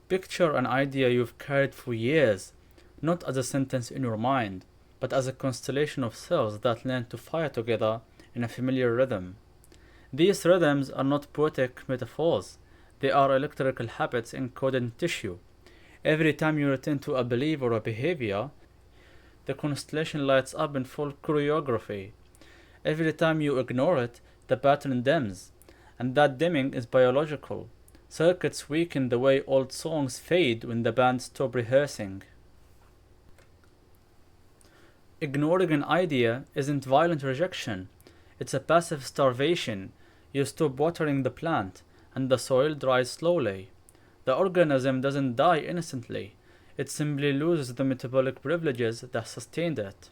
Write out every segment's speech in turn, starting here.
Picture an idea you've carried for years, not as a sentence in your mind, but as a constellation of cells that learn to fire together in a familiar rhythm. These rhythms are not poetic metaphors, they are electrical habits encoded in tissue. Every time you return to a belief or a behavior, the constellation lights up in full choreography. Every time you ignore it, the pattern dims, and that dimming is biological. Circuits weaken the way old songs fade when the band stop rehearsing. Ignoring an idea isn't violent rejection, it's a passive starvation. You stop watering the plant, and the soil dries slowly. The organism doesn't die innocently, it simply loses the metabolic privileges that sustained it.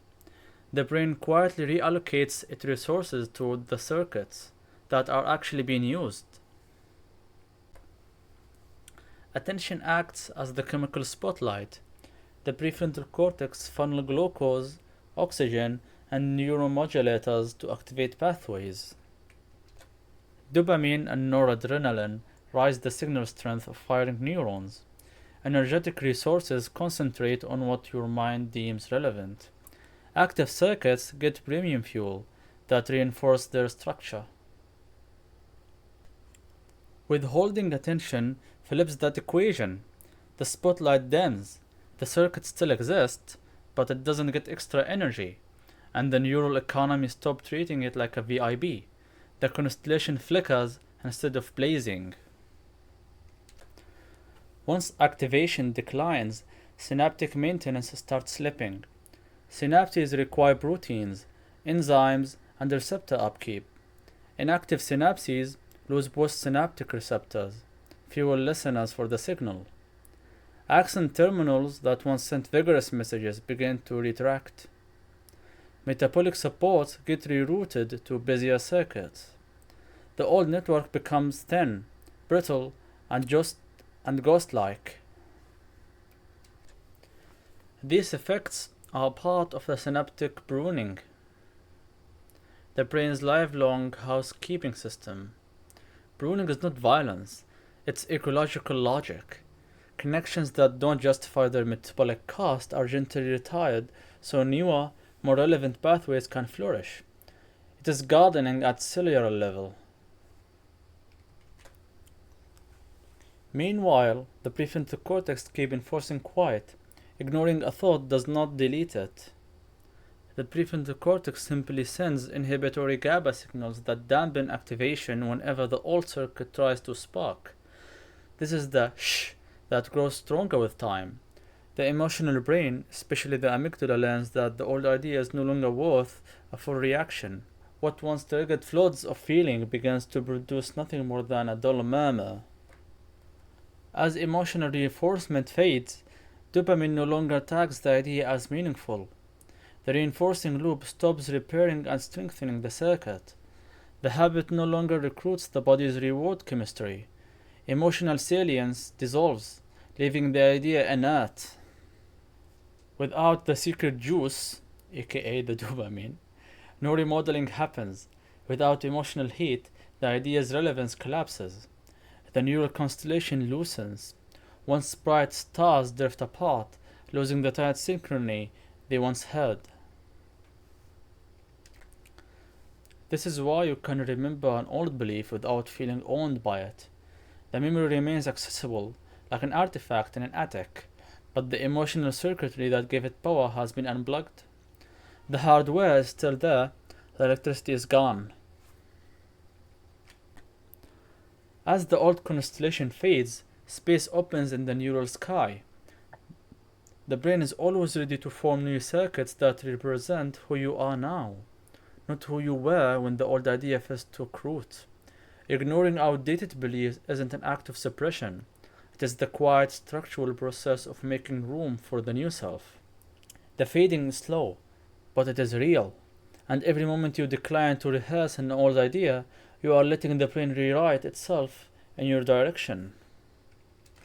The brain quietly reallocates its resources toward the circuits that are actually being used. Attention acts as the chemical spotlight. The prefrontal cortex funnels glucose, oxygen, and neuromodulators to activate pathways. Dopamine and noradrenaline rise the signal strength of firing neurons. Energetic resources concentrate on what your mind deems relevant. Active circuits get premium fuel that reinforce their structure. Withholding attention flips that equation. The spotlight dims, the circuit still exists, but it doesn't get extra energy, and the neural economy stops treating it like a VIB. The constellation flickers instead of blazing. Once activation declines, synaptic maintenance starts slipping. Synapses require proteins, enzymes, and receptor upkeep. Inactive synapses lose postsynaptic receptors, fewer listeners for the signal. Axon terminals that once sent vigorous messages begin to retract. Metabolic supports get rerouted to busier circuits. The old network becomes thin, brittle, and ghost-like. These effects are part of the synaptic pruning, the brain's lifelong housekeeping system. Pruning is not violence, it's ecological logic. Connections that don't justify their metabolic cost are gently retired so newer, more relevant pathways can flourish. It is gardening at cellular level. Meanwhile, the prefrontal cortex keeps enforcing quiet. Ignoring a thought does not delete it. The prefrontal cortex simply sends inhibitory GABA signals that dampen activation whenever the old circuit tries to spark. This is the shh that grows stronger with time. The emotional brain, especially the amygdala, learns that the old idea is no longer worth a full reaction. What once triggered floods of feeling begins to produce nothing more than a dull murmur. As emotional reinforcement fades, dopamine no longer tags the idea as meaningful. The reinforcing loop stops repairing and strengthening the circuit. The habit no longer recruits the body's reward chemistry. Emotional salience dissolves, leaving the idea inert. Without the secret juice, aka the dopamine, no remodeling happens. Without emotional heat, the idea's relevance collapses. The neural constellation loosens. Once bright stars drift apart, losing the tight synchrony they once held. This is why you can remember an old belief without feeling owned by it. The memory remains accessible, like an artifact in an attic, but the emotional circuitry that gave it power has been unplugged. The hardware is still there, the electricity is gone. As the old constellation fades, space opens in the neural sky. The brain is always ready to form new circuits that represent who you are now, not who you were when the old idea first took root. Ignoring outdated beliefs isn't an act of suppression. It is the quiet structural process of making room for the new self. The fading is slow, but it is real. And every moment you decline to rehearse an old idea, you are letting the brain rewrite itself in your direction.